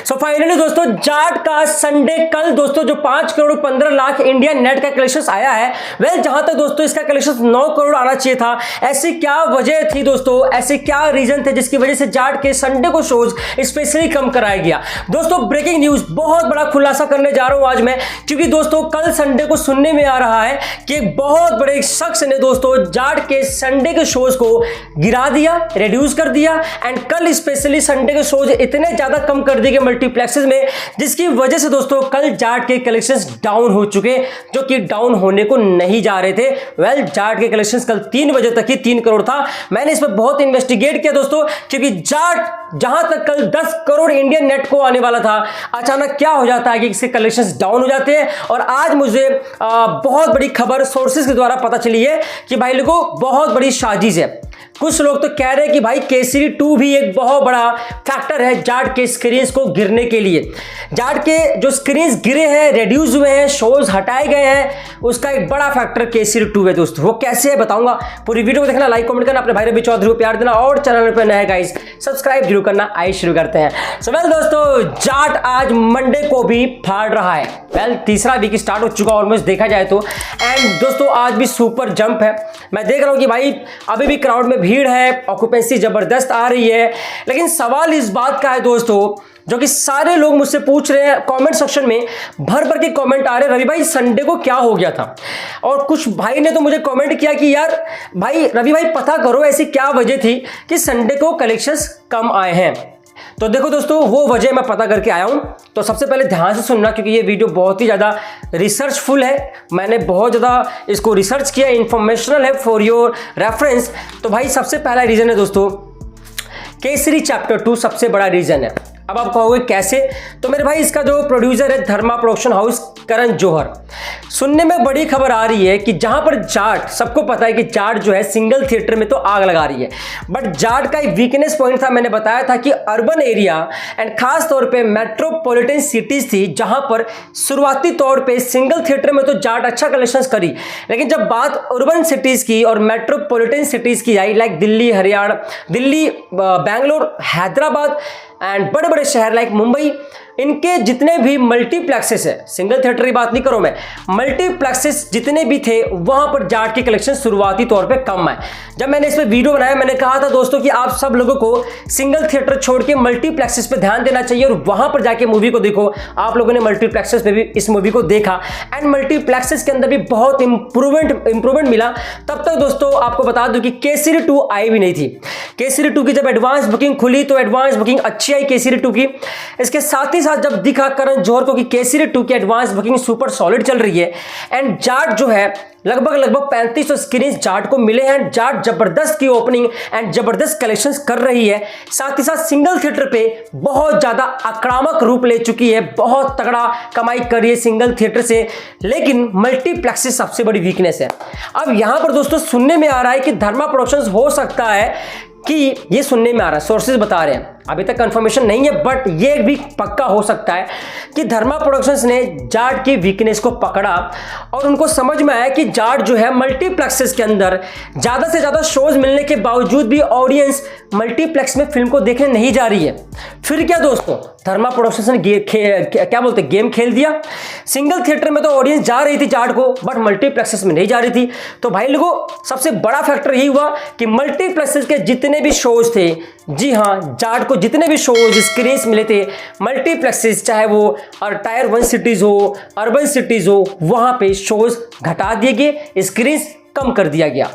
So finally दोस्तों जाट का Sunday कल दोस्तों जो 5 करोड़ 15 लाख इंडिया नेट का कलेक्शन आया है। वेल जहां तक दोस्तों इसका कलेक्शन 9 करोड़ आना चाहिए था। ऐसी क्या वजह थी दोस्तों, ऐसे क्या रीजन थे जिसकी वजह से जाट के संडे को शोज स्पेशली कम कराया गया। दोस्तों ब्रेकिंग न्यूज, बहुत बड़ा खुलासा करने जा रहा हूं आज मैं, क्योंकि दोस्तों कल संडे को सुनने में आ रहा है कि एक बहुत बड़े शख्स ने दोस्तों जाट के संडे के शोज को गिरा दिया, रिड्यूस कर दिया एंड कल स्पेशली संडे के शोज इतने ज्यादा कम कर दिए मल्टीप्लेक्सेस में, जिसकी वजह से दोस्तों कल जाट के कलेक्शंस डाउन हो चुके, जो कि डाउन होने को नहीं जा रहे थे। वेल जाट के कलेक्शंस कल 3 बजे तक ही 3 करोड़ था। मैंने इस पर बहुत इन्वेस्टिगेट किया दोस्तों, क्योंकि जाट जहां तक कल 10 करोड़ इंडियन नेट को आने वाला था, अचानक क्या हो जाता है कि इसके कलेक्शंस डाउन हो जाते हैं। और आज मुझे बहुत बड़ी खबर सोर्सेज के द्वारा पता चली है कि भाई लोगों बहुत बड़ी साजिश है। कुछ लोग तो कह रहे हैं कि भाई केसरी 2 भी एक बहुत बड़ा फैक्टर है जाट के स्क्रीन्स को गिरने के लिए। जाट के जो स्क्रीन्स गिरे हैं, रिड्यूस हुए हैं, शोज हटाए गए हैं, उसका एक बड़ा फैक्टर केसरी 2 है दोस्तों। वो कैसे है बताऊंगा, पूरी वीडियो को देखना, लाइक कमेंट करना, अपने भाई रवि चौधरी को प्यार देना और चैनल पर नए गाइस सब्सक्राइब जरूर करना। आइए शुरू करते हैं। सो वेल दोस्तों जाट आज मंडे को भी फाड़ रहा है। वेल तीसरा वीक स्टार्ट हो चुका ऑलमोस्ट देखा जाए तो, एंड दोस्तों आज भी सुपर जंप है। मैं देख रहा हूं कि भाई अभी भी क्राउड में भीड़ है, ऑक्यूपेंसी जबरदस्त आ रही है। लेकिन सवाल इस बात का है दोस्तों, जो कि सारे लोग मुझसे पूछ रहे हैं कमेंट सेक्शन में, भर भर के कमेंट आ रहे हैं, रवि भाई संडे को क्या हो गया था। और कुछ भाई ने तो मुझे कमेंट किया कि यार भाई रवि भाई पता करो ऐसी क्या वजह थी कि संडे को कलेक्शंस कम आए हैं। तो देखो दोस्तों वो वजह मैं पता करके आया हूं। तो सबसे पहले ध्यान से सुनना, क्योंकि ये वीडियो बहुत ही ज़्यादा रिसर्चफुल है। मैंने बहुत ज़्यादा इसको रिसर्च किया, इंफॉर्मेशनल है फॉर योर रेफरेंस। तो भाई सबसे पहला रीज़न है दोस्तों केसरी चैप्टर 2 सबसे बड़ा रीज़न है। अब आप कहोगे कैसे, तो मेरे भाई इसका जो प्रोड्यूसर है धर्मा प्रोडक्शन हाउस करण जौहर, सुनने में बड़ी खबर आ रही है कि जहां पर जाट, सबको पता है कि जाट जो है सिंगल थिएटर में तो आग लगा रही है, बट जाट का एक वीकनेस पॉइंट था, मैंने बताया था कि अर्बन एरिया एंड खास तौर पे मेट्रोपॉलिटन सिटीज थी, जहां पर शुरुआती तौर पे सिंगल थिएटर में तो जाट अच्छा कलेक्शंस करी, लेकिन जब बात अर्बन सिटीज की और मेट्रोपॉलिटन सिटीज की आई, लाइक दिल्ली, हरियाणा, दिल्ली, बैंगलोर, हैदराबाद एंड बड़े बड़े शहर लाइक मुंबई, इनके जितने भी मल्टीप्लेक्सेस है, सिंगल थिएटर की बात नहीं करूं मैं, मल्टीप्लेक्सेस जितने भी थे वहां पर जाट के कलेक्शन शुरुआती तौर पे कम आए। जब मैंने इस पे वीडियो बनाया, मैंने कहा था दोस्तों कि आप सब लोगों को सिंगल थिएटर छोड़ के मल्टीप्लेक्सेस पे ध्यान देना चाहिए और वहां पर जाके मूवी को देखो। आप लोगों ने मल्टीप्लेक्सेस पे भी इस मूवी को देखा एंड मल्टीप्लेक्सेस के अंदर भी बहुत इंप्रूवमेंट मिला। तब तक दोस्तों आपको बता दूं कि केसरी 2 आई भी नहीं थी। केसरी 2 की जब एडवांस बुकिंग खुली तो एडवांस बुकिंग अच्छी आई केसरी 2 की। इसके साथ ही जब दिखा करण जौहर को कि केसरी 2 की एडवांस बुकिंग सुपर सॉलिड चल रही है एंड जाट जो है लगभग 3500 स्क्रीन जाट को मिले हैं। जाट जबरदस्त की ओपनिंग एंड जबरदस्त कलेक्शंस कर रही है, साथ ही साथ सिंगल थिएटर पे बहुत ज्यादा आक्रामक रूप ले चुकी है, बहुत तगड़ा कमाई कर रही है सिंगल थिएटर से। लेकिन मल्टीप्लेक्स सबसे बड़ी वीकनेस है। अब यहां पर दोस्तों सुनने में आ रहा है कि धर्मा प्रोडक्शंस हो सकता है कि ये सुनने में आ रहा है, सोर्सेज बता रहे हैं, अभी तक कंफर्मेशन नहीं है, बट ये भी पक्का हो सकता है कि धर्मा प्रोडक्शंस ने जाट की वीकनेस को पकड़ा और उनको समझ में आया कि जाट जो है मल्टीप्लेक्सेस के अंदर ज़्यादा से ज़्यादा शोज मिलने के बावजूद भी ऑडियंस मल्टीप्लेक्स में फिल्म को देखने नहीं जा रही है। फिर क्या दोस्तों, धर्मा प्रोडक्शंस ने गेम खेल दिया। सिंगल थिएटर में तो ऑडियंस जा रही थी जाट को, बट मल्टीप्लेक्सेस में नहीं जा रही थी। तो भाई लोगों सबसे बड़ा फैक्टर यही हुआ कि मल्टीप्लेक्सेस के जितने भी शोज थे, जी हाँ, जाट को जितने भी शोज स्क्रीन्स मिले थे मल्टीप्लेक्सेस, चाहे वो टायर 1 सिटीज हो, अर्बन सिटीज हो, वहां पे शोज घटा दिए गए, स्क्रीन्स कम कर दिया गया।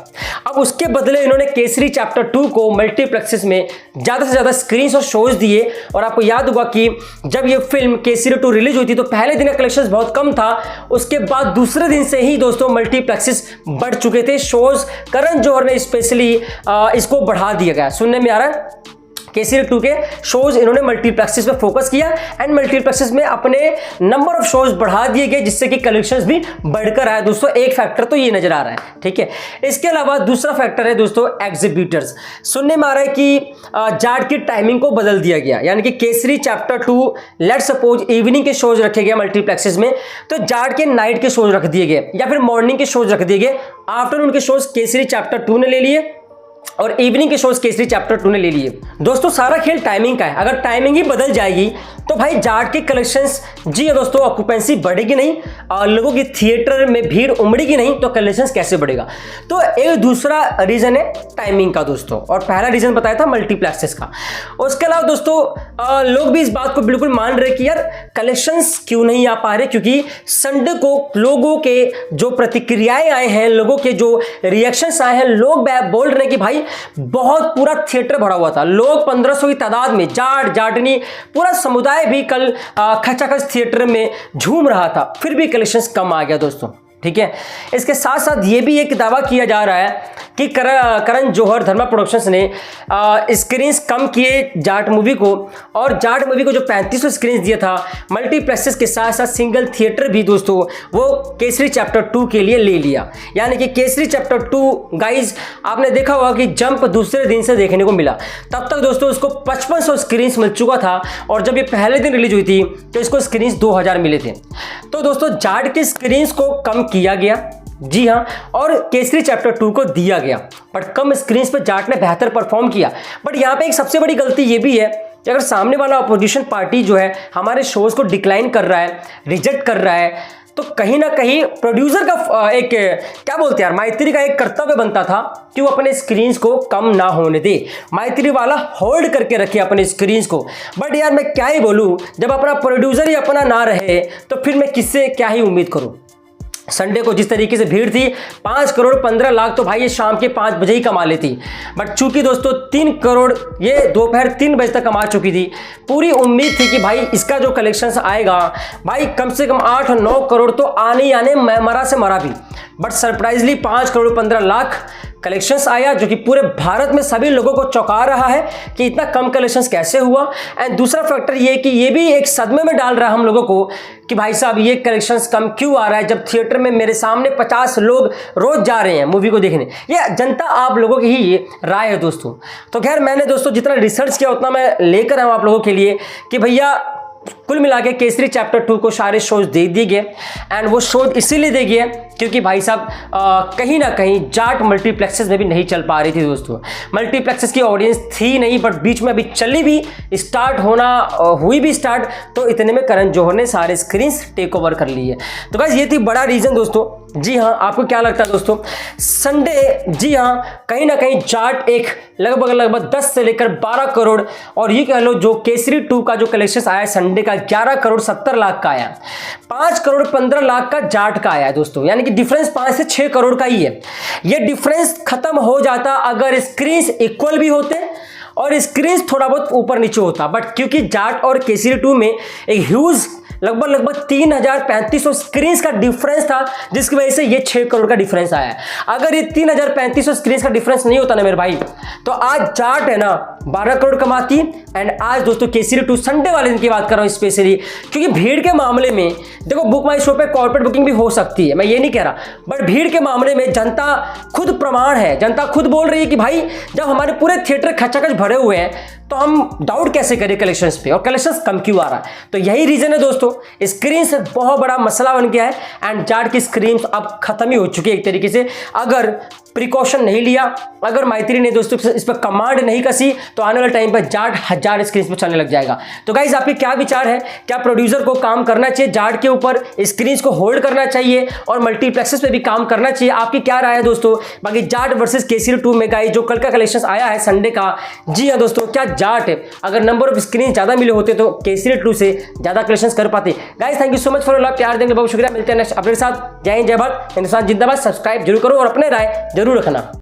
अब उसके बदले इन्होंने केसरी चैप्टर 2 को मल्टीप्लेक्सेस में ज़्यादा से ज़्यादा स्क्रीन्स और शोज दिए। और आपको याद होगा कि जब ये फिल्म केसरी 2 रिलीज हुई थी तो पहले दिन का कलेक्शंस बहुत कम था, उसके बाद दूसरे दिन से ही दोस्तों मल्टीप्लेक्सेस बढ़ चुके थे। शोज करण जौहर ने स्पेशली इसको बढ़ा दिया गया, सुनने में आ रहा है। केसरी 2 के शोज इन्होंने मल्टीप्लेक्सेस पे फोकस किया एंड मल्टीप्लेक्सेस में अपने नंबर ऑफ शोज बढ़ा दिए गए, जिससे कि कलेक्शंस भी बढ़कर आए दोस्तों। एक फैक्टर तो ये नजर आ रहा है, ठीक है। इसके अलावा दूसरा फैक्टर है दोस्तों एग्जीबिटर्स। सुनने में आ रहा है कि जाट की टाइमिंग को बदल दिया गया, यानी कि Kesari chapter 2 let suppose evening के शोज रखे गए मल्टीप्लेक्सेस में, तो जाट के नाइट के शोज रख दिए गए या फिर मॉर्निंग के शोज रख दिए गए। आफ्टरनून के शोज केसरी चैप्टर 2 ने ले लिए और इवनिंग के शोज केसरी चैप्टर 2 ने ले लिए। दोस्तों सारा खेल टाइमिंग का है, अगर टाइमिंग ही बदल जाएगी तो भाई जाट के कलेक्शंस, जी दोस्तों, ऑक्यूपेंसी बढ़ेगी नहीं और लोगों की थिएटर में भीड़ उमड़ेगी नहीं तो कलेक्शंस कैसे बढ़ेगा। तो एक दूसरा रीजन है टाइमिंग का दोस्तों, और पहला रीजन बताया था मल्टीप्लेक्सेस का। उसके अलावा दोस्तों लोग भी इस बात को बिल्कुल मान रहे कि यार कलेक्शंस क्यों नहीं आ पा रहे, क्योंकि संडे को लोगों के जो प्रतिक्रियाएं आए हैं, लोगों के जो रिएक्शंस आए हैं, लोग बोल रहे हैं कि भाई बहुत पूरा थिएटर भरा हुआ था, लोग 1500 की तादाद में, जाट जाटनी पूरा समुदाय भी कल खचाखच थिएटर में झूम रहा था, फिर भी कलेक्शंस कम आ गया दोस्तों। ठीक है, इसके साथ साथ ये भी एक दावा किया जा रहा है कि करण जौहर धर्मा प्रोडक्शंस ने स्क्रीन्स कम किए जाट मूवी को, और जाट मूवी को जो 3500 स्क्रीन्स दिया था मल्टीप्लेक्सेस के साथ साथ सिंगल थिएटर भी दोस्तों वो केसरी चैप्टर 2 के लिए ले लिया। यानी कि केसरी चैप्टर 2 गाइज आपने देखा होगा कि जंप दूसरे दिन से देखने को मिला, तब तक दोस्तों उसको 5500 स्क्रीन्स मिल चुका था, और जब ये पहले दिन रिलीज हुई थी तो इसको स्क्रीन्स 2000 मिले थे। तो दोस्तों जाट की स्क्रीन्स को कम किया गया, जी हाँ, और केसरी चैप्टर 2 को दिया गया, बट कम स्क्रीन्स पे जाट ने बेहतर परफॉर्म किया। बट यहाँ पे एक सबसे बड़ी गलती ये भी है कि अगर सामने वाला अपोजिशन पार्टी जो है हमारे शोज को डिक्लाइन कर रहा है, रिजेक्ट कर रहा है, तो कहीं ना कहीं प्रोड्यूसर का एक क्या बोलते हैं यार, माइत्री का एक कर्तव्य बनता था कि वो अपने स्क्रीन्स को कम ना होने दे, माइत्री वाला होल्ड करके रखे अपने स्क्रीन्स को। बट यार मैं क्या ही बोलूँ, जब अपना प्रोड्यूसर ही अपना ना रहे तो फिर मैं किससे क्या ही उम्मीद करूँ। संडे को जिस तरीके से भीड़ थी 5 करोड़ 15 लाख, तो भाई ये शाम के 5 बजे ही कमा लेती, बट चूंकि दोस्तों 3 करोड़ ये दोपहर 3 बजे तक कमा चुकी थी। पूरी उम्मीद थी कि भाई इसका जो कलेक्शंस आएगा भाई कम से कम 8 और 9 करोड़ तो आने ही आने, मरा से मरा भी, बट सरप्राइजली 5 करोड़ 15 लाख कलेक्शंस आया, जो कि पूरे भारत में सभी लोगों को चौंका रहा है कि इतना कम कलेक्शंस कैसे हुआ। एंड दूसरा फैक्टर ये कि ये भी एक सदमे में डाल रहा है हम लोगों को कि भाई साहब ये कलेक्शंस कम क्यों आ रहा है, जब थिएटर में मेरे सामने 50 लोग रोज जा रहे हैं मूवी को देखने। ये जनता आप लोगों की ही राय है दोस्तों। तो खैर मैंने दोस्तों जितना रिसर्च किया उतना मैं लेकर आऊँ आप लोगों के लिए कि भैया कुल मिला के केसरी चैप्टर 2 को सारे शोज दे दिए गए, एंड वो शोज इसीलिए दे गए क्योंकि भाई साहब कहीं ना कहीं जाट मल्टीप्लेक्सेस में भी नहीं चल पा रही थी दोस्तों। मल्टीप्लेक्सेस की ऑडियंस थी नहीं, बट बीच में अभी चली भी, स्टार्ट होना हुई भी स्टार्ट, तो इतने में करण जौहर ने सारे स्क्रीन्स टेक ओवर कर लिए। तो गाइस ये थी बड़ा रीजन दोस्तों। जी हाँ, आपको क्या लगता है दोस्तों? संडे, जी हाँ, कहीं ना कहीं जाट एक लगभग 10 से लेकर 12 करोड़, और ये कह लो जो केसरी 2 का जो कलेक्शन आया संडे का 11 करोड़ 70 लाख का आया, 5 करोड़ 15 लाख का जाट का आया है दोस्तों। यानी कि डिफरेंस 5 से 6 करोड़ का ही है। ये डिफरेंस खत्म हो जाता अगर स्क्रीन्स इक्वल भी होते और स्क्रीन्स थोड़ा बहुत ऊपर नीचे होता, बट क्योंकि जाट और केसरी 2 में एक ह्यूज लगभग 3000-3500 स्क्रीन्स का डिफरेंस था, जिसकी वजह से ये 6 करोड़ का डिफरेंस आया है। अगर ये 3000-3500 स्क्रीन्स का डिफरेंस नहीं होता ना मेरे भाई, तो आज जाट है ना 12 करोड़ कमाती। एंड आज दोस्तों केसरी 2 संडे वाले दिन की बात कर रहा हूँ स्पेशली, क्योंकि भीड़ के मामले में देखो बुक माई शो पे कॉर्पोरेट बुकिंग भी हो सकती है, मैं ये नहीं कह रहा, बट भीड़ के मामले में जनता खुद प्रमाण है, जनता खुद बोल रही है कि भाई जब हमारे पूरे थिएटर खचाखच भरे हुए हैं तो हम डाउट कैसे करें कलेक्शंस पे, और कलेक्शंस कम क्यों आ रहा है। तो यही रीजन है दोस्तों, स्क्रीन से बहुत बड़ा मसला बन गया है, एंड जाट की स्क्रीन अब खत्म ही हो चुकी है एक तरीके से। अगर प्रिकॉशन नहीं लिया, अगर मैत्री ने दोस्तों इस पर कमांड नहीं कसी, तो आने वाले टाइम पर जाट 1000 स्क्रीन पर चलने लग जाएगा। तो गाइज आपके क्या विचार है? क्या प्रोड्यूसर को काम करना चाहिए जाट के ऊपर, स्क्रीन को होल्ड करना चाहिए और मल्टीप्लेक्सेस पे भी काम करना चाहिए? आपकी क्या राय है दोस्तों? बाकी जाट वर्सेस केसरी 2 में गाइज जो कल का कलेक्शन आया है संडे का, जी हाँ दोस्तों, क्या जाट अगर नंबर ऑफ स्क्रीन ज्यादा मिले होते तो केसरी 2 से ज्यादा कलेक्शन कर पाते? Guys thank you so much for love, प्यार देने बहुत शुक्रिया। मिलते हैं नेक्स्ट अपडेट के साथ। जय हिंद, जय भारत, हिंदुस्तान जिंदाबाद। सब्सक्राइब जरूर करो और अपने राय जरूर रखना।